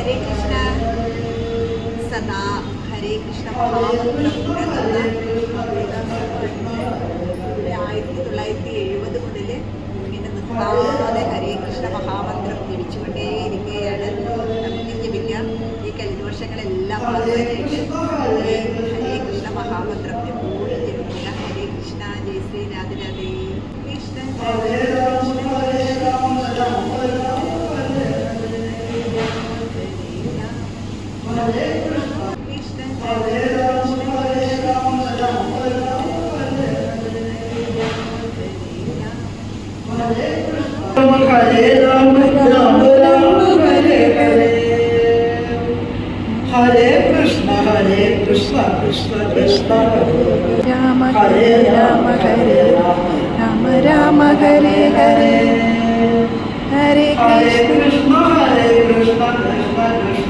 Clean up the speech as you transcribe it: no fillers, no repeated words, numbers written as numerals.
ഹരേ കൃഷ്ണ സദാ ഹരേ കൃഷ്ണ മഹാമന്ത്രം എന്ന 1970 മുതൽ ഇങ്ങനെ നിർത്താതെ ഹരേ കൃഷ്ണ മഹാമന്ത്രം ജപിച്ചുകൊണ്ടേയിരിക്കുകയാണ്. നമുക്ക് ജപിക്കാം. ഈ കഴിഞ്ഞ വർഷങ്ങളെല്ലാം അതുവരെയായിട്ട് ഹരേ കൃഷ്ണ മഹാമന്ത്രം എപ്പോഴും ജപിക്കുക. ഹരേ Krishna, Jaya Shri Radhe Radhe. Krishna Hare Rama Rama Rama Hare Hare Hare Krishna Krishna Krishna Rama Hare Rama Hare Rama Rama Hare Hare Hare Krishna Krishna Krishna Krishna